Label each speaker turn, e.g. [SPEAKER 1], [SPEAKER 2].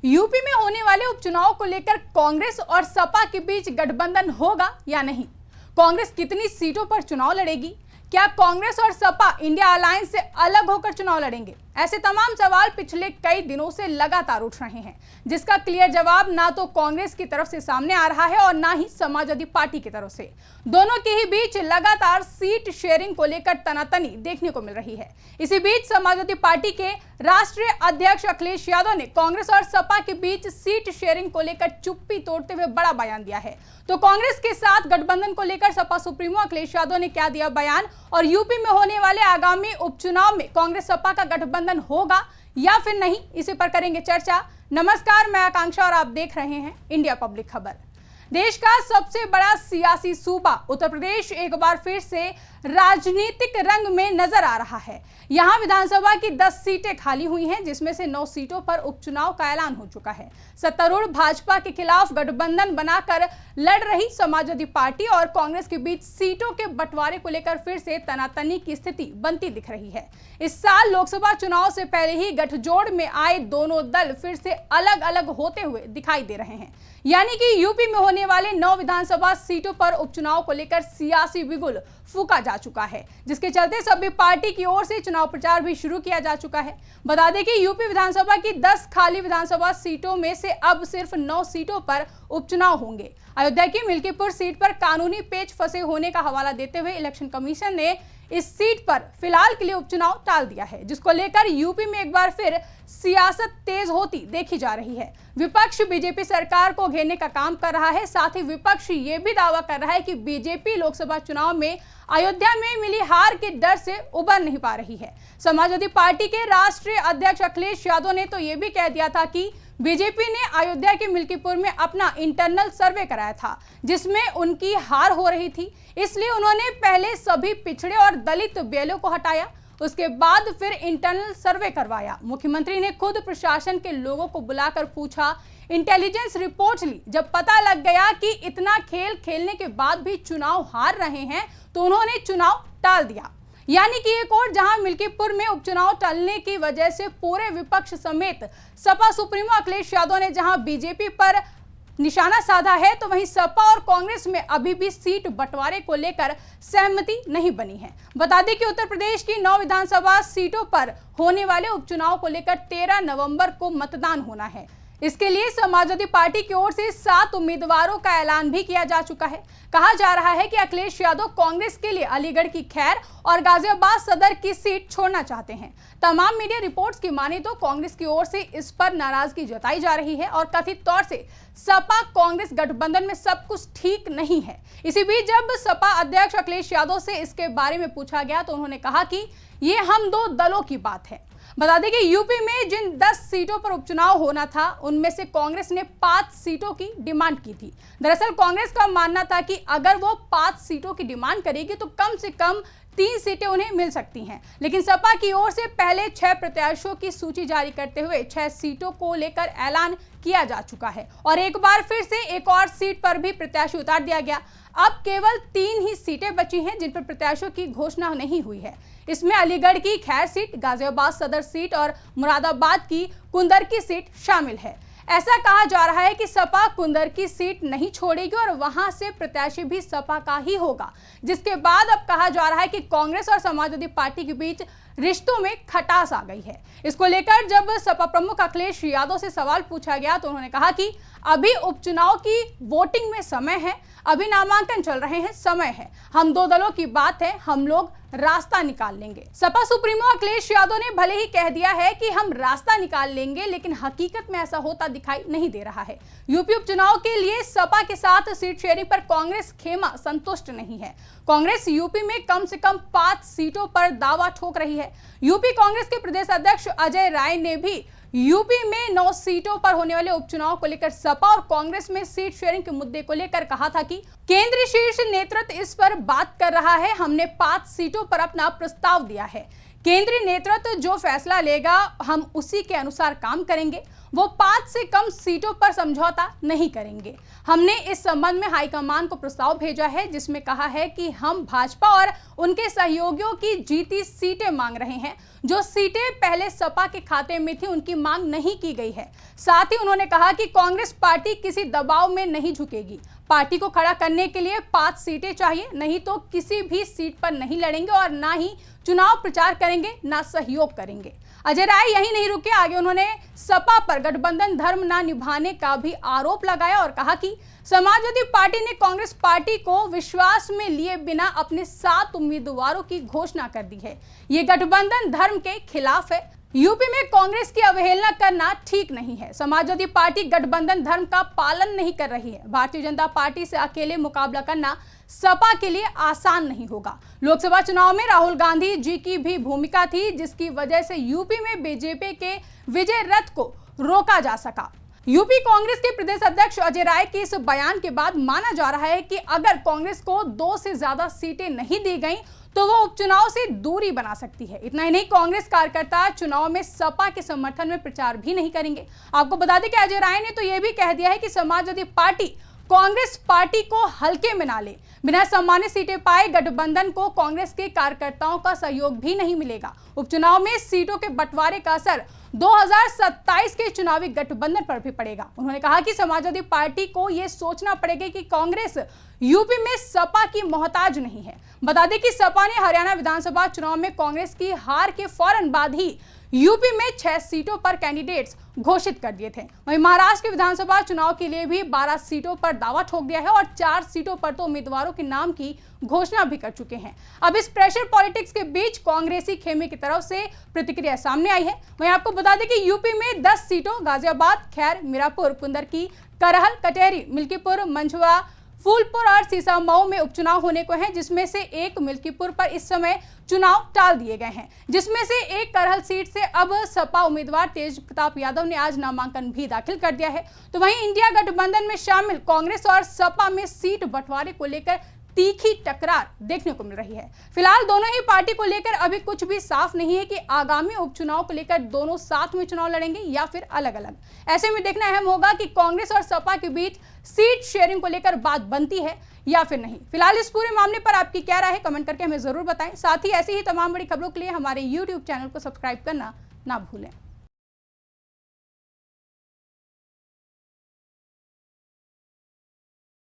[SPEAKER 1] UP में होने वाले उपचुनाव को लेकर कांग्रेस और सपा के बीच गठबंधन होगा या नहीं? कांग्रेस कितनी सीटों पर चुनाव लड़ेगी? क्या कांग्रेस और सपा इंडिया अलायंस से अलग होकर चुनाव लड़ेंगे? ऐसे तमाम सवाल पिछले कई दिनों से लगातार उठ रहे हैं, जिसका क्लियर जवाब ना तो कांग्रेस की तरफ से सामने आ रहा है और ना ही समाजवादी पार्टी की तरफ से। दोनों के ही बीच लगातार सीट शेयरिंग को लेकर तनातनी देखने को मिल रही है। इसी बीच समाजवादी पार्टी के राष्ट्रीय अध्यक्ष अखिलेश यादव ने कांग्रेस और सपा के बीच सीट शेयरिंग को लेकर चुप्पी तोड़ते हुए बड़ा बयान दिया है। तो कांग्रेस के साथ गठबंधन को लेकर सपा सुप्रीमो अखिलेश यादव ने क्या दिया बयान, और यूपी में होने वाले आगामी उपचुनाव में कांग्रेस सपा का गठबंधन होगा या फिर नहीं, इसी पर करेंगे चर्चा। नमस्कार, मैं आकांक्षा और आप देख रहे हैं इंडिया पब्लिक खबर। देश का सबसे बड़ा सियासी सूबा उत्तर प्रदेश एक बार फिर से राजनीतिक रंग में नजर आ रहा है। यहां विधानसभा की 10 सीटें खाली हुई हैं, जिसमें से 9 सीटों पर उपचुनाव का ऐलान हो चुका है। सत्तारूढ़ भाजपा के खिलाफ गठबंधन बनाकर लड़ रही समाजवादी पार्टी और कांग्रेस के बीच सीटों के बंटवारे को लेकर फिर से तनातनी की स्थिति बनती दिख रही है। इस साल लोकसभा चुनाव से पहले ही गठजोड़ में आए दोनों दल फिर से अलग अलग होते हुए दिखाई दे रहे हैं। यानी कि यूपी में होने वाले 9 विधानसभा सीटों पर उपचुनाव को लेकर सियासी बिगुल फूका जा चुका है, जिसके चलते सभी पार्टी की ओर से चुनाव प्रचार भी शुरू किया जा चुका है। बता दें कि यूपी विधानसभा की 10 खाली विधानसभा सीटों में से अब सिर्फ 9 सीटों पर उपचुनाव होंगे। अयोध्या की मिल्कीपुर सीट पर कानूनी पेच फंसे होने का हवाला देते हुए इलेक्शन कमीशन ने इस सीट पर फिलहाल के लिए उपचुनाव टाल दिया है, जिसको लेकर यूपी में एक बार फिर सियासत तेज होती देखी जा रही है। विपक्ष बीजेपी सरकार को घेरने का काम कर रहा है। साथ ही विपक्ष ये भी दावा कर रहा है कि बीजेपी लोकसभा चुनाव में अयोध्या में मिली हार के डर से उबर नहीं पा रही है। समाजवादी पार्टी के राष्ट्रीय अध्यक्ष अखिलेश यादव ने तो ये भी कह दिया था कि बीजेपी ने अयोध्या के मिल्कीपुर में अपना इंटरनल सर्वे कराया था, जिसमें उनकी हार हो रही थी। इसलिए उन्होंने पहले सभी पिछड़े और दलित बेलों को हटाया, उसके बाद फिर इंटरनल सर्वे करवाया। मुख्यमंत्री ने खुद प्रशासन के लोगों को बुलाकर पूछा, इंटेलिजेंस रिपोर्ट ली। जब पता लग गया कि इतना खेल खेलने के बाद भी चुनाव हार रहे हैं, तो उन्होंने चुनाव टाल दिया। यानी कि एक और जहां मिल्कीपुर में उपचुनाव टलने की वजह से पूरे विपक्ष समेत सपा सुप्रीमो अखिलेश यादव ने जहां बीजेपी पर निशाना साधा है, तो वहीं सपा और कांग्रेस में अभी भी सीट बंटवारे को लेकर सहमति नहीं बनी है। बता दें कि उत्तर प्रदेश की 9 विधानसभा सीटों पर होने वाले उपचुनाव को लेकर 13 नवंबर को मतदान होना है। इसके लिए समाजवादी पार्टी की ओर से 7 उम्मीदवारों का ऐलान भी किया जा चुका है। कहा जा रहा है कि अखिलेश यादव कांग्रेस के लिए अलीगढ़ की खैर और गाजियाबाद सदर की सीट छोड़ना चाहते हैं। तमाम मीडिया रिपोर्ट्स की माने तो कांग्रेस की ओर से इस पर नाराजगी जताई जा रही है और कथित तौर से सपा कांग्रेस गठबंधन में सब कुछ ठीक नहीं है। इसी बीच जब सपा अध्यक्ष अखिलेश यादव से इसके बारे में पूछा गया, तो उन्होंने कहा कि ये हम 2 दलों की बात है। बता दें कि यूपी में जिन 10 सीटों पर उपचुनाव होना था, उनमें से कांग्रेस ने 5 सीटों की डिमांड की थी। दरअसल कांग्रेस का मानना था कि अगर वो 5 सीटों की डिमांड करेगी तो कम से कम 3 सीटें उन्हें मिल सकती हैं। लेकिन सपा की ओर से पहले 6 प्रत्याशियों की सूची जारी करते हुए 6 सीटों को लेकर ऐलान किया जा चुका है और एक बार फिर से एक और सीट पर भी प्रत्याशी उतार दिया गया। अब केवल 3 ही सीटें बची हैं जिन पर प्रत्याशियों की घोषणा नहीं हुई है। इसमें अलीगढ़ की खैर सीट, गाजियाबाद सदर सीट और मुरादाबाद की कुंदर की सीट शामिल है। ऐसा कहा जा रहा है कि सपा कुंदर की सीट नहीं छोड़ेगी और वहां से प्रत्याशी भी सपा का ही होगा, जिसके बाद अब कहा जा रहा है कि कांग्रेस और समाजवादी पार्टी के बीच रिश्तों में खटास आ गई है। इसको लेकर जब सपा प्रमुख अखिलेश यादव से सवाल पूछा गया, तो उन्होंने कहा कि अभी उपचुनाव की वोटिंग में समय है, अभी नामांकन चल रहे हैं, समय है, हम 2 दलों की बात है, हम लोग रास्ता निकाल लेंगे। सपा सुप्रीमो अखिलेश यादव ने भले ही कह दिया है कि हम रास्ता निकाल लेंगे, लेकिन हकीकत में ऐसा होता दिखाई नहीं दे रहा है। यूपी उपचुनाव के लिए सपा के साथ सीट शेयरिंग पर कांग्रेस खेमा संतुष्ट नहीं है। कांग्रेस यूपी में कम से कम 5 सीटों पर दावा ठोक रही है। यूपी कांग्रेस के प्रदेश अध्यक्ष अजय राय ने भी यूपी में 9 सीटों पर होने वाले उपचुनाव को लेकर सपा और कांग्रेस में सीट शेयरिंग के मुद्दे को लेकर कहा था कि केंद्रीय शीर्ष नेतृत्व इस पर बात कर रहा है, हमने 5 सीटों पर अपना प्रस्ताव दिया है। केंद्रीय नेतृत्व जो फैसला लेगा हम उसी के अनुसार काम करेंगे। वो 5 से कम सीटों पर समझौता नहीं करेंगे। हमने इस संबंध में हाईकमान को प्रस्ताव भेजा है, जिसमें कहा है कि हम भाजपा और उनके सहयोगियों की जीती सीटें मांग रहे हैं। जो सीटें पहले सपा के खाते में थी उनकी मांग नहीं की गई है। साथ ही उन्होंने कहा कि कांग्रेस पार्टी किसी दबाव में नहीं झुकेगी। पार्टी को खड़ा करने के लिए 5 सीटें चाहिए, नहीं तो किसी भी सीट पर नहीं लड़ेंगे और ना ही चुनाव प्रचार करेंगे, ना सहयोग करेंगे। अजय राय यही नहीं रुके, आगे उन्होंने सपा पर गठबंधन धर्म ना निभाने का भी आरोप लगाया और कहा कि समाजवादी पार्टी ने कांग्रेस पार्टी को विश्वास में लिए बिना अपने 7 उम्मीदवारों की घोषणा कर दी है। ये गठबंधन धर्म के खिलाफ है। यूपी में कांग्रेस की अवहेलना करना ठीक नहीं है। समाजवादी पार्टी गठबंधन धर्म का पालन नहीं कर रही है। भारतीय जनता पार्टी से अकेले मुकाबला करना सपा के लिए आसान नहीं होगा। लोकसभा चुनाव में राहुल गांधी जी की भी भूमिका थी, जिसकी वजह से यूपी में बीजेपी के विजय रथ को रोका जा सका। यूपी कांग्रेस के प्रदेश अध्यक्ष अजय राय के इस बयान के बाद माना जा रहा है कि अगर कांग्रेस को 2 से ज्यादा सीटें नहीं दी गई तो वो उपचुनाव से दूरी बना सकती है। इतना ही नहीं, कांग्रेस कार्यकर्ता चुनाव में सपा के समर्थन में प्रचार भी नहीं करेंगे। आपको बता दें कि अजय राय ने तो यह भी कह दिया है कि समाजवादी पार्टी कांग्रेस पार्टी को हल्के में ना ले। बिना सम्मानित सीटें पाए गठबंधन को कांग्रेस के कार्यकर्ताओं का सहयोग भी नहीं मिलेगा। उपचुनाव में सीटों के बंटवारे का असर 2027 के चुनावी गठबंधन पर भी पड़ेगा। उन्होंने कहा कि समाजवादी पार्टी को यह सोचना पड़ेगा कि कांग्रेस यूपी में सपा की मोहताज नहीं है। बता दें कि सपा ने हरियाणा विधानसभा चुनाव में कांग्रेस की हार के फौरन बाद ही यूपी में 6 सीटों पर कैंडिडेट्स घोषित कर दिए थे। वहीं महाराष्ट्र के विधानसभा चुनाव के लिए भी 12 सीटों पर दावा ठोक दिया है और 4 सीटों पर तो उम्मीदवारों के नाम की घोषणा भी कर चुके हैं। अब इस प्रेशर पॉलिटिक्स के बीच कांग्रेसी खेमे की तरफ से प्रतिक्रिया सामने आई है। वहीं आपको बता दें कि यूपी में 10 सीटों गाजियाबाद, खैर, मीरापुर, कुंदरकी, करहल, कटेरी, मिल्कीपुर, मंझवा, फूलपुर और सीसामऊ में उपचुनाव होने को हैं, जिसमें से एक मिल्कीपुर पर इस समय चुनाव टाल दिए गए हैं। जिसमें से एक करहल सीट से अब सपा उम्मीदवार तेज प्रताप यादव ने आज नामांकन भी दाखिल कर दिया है। तो वहीं इंडिया गठबंधन में शामिल कांग्रेस और सपा में सीट बंटवारे को लेकर तीखी टकरार देखने को मिल रही है। फिलहाल दोनों ही पार्टी को लेकर अभी कुछ भी साफ नहीं है कि आगामी उपचुनाव को लेकर दोनों साथ में चुनाव लड़ेंगे या फिर अलग अलग। ऐसे में देखना अहम होगा कि कांग्रेस और सपा के बीच सीट शेयरिंग को लेकर बात बनती है या फिर नहीं। फिलहाल इस पूरे मामले पर आपकी क्या राय है, कमेंट करके हमें जरूर बताएं। साथ ही ऐसी ही तमाम बड़ी खबरों के लिए हमारे YouTube चैनल को सब्सक्राइब करना ना भूलें।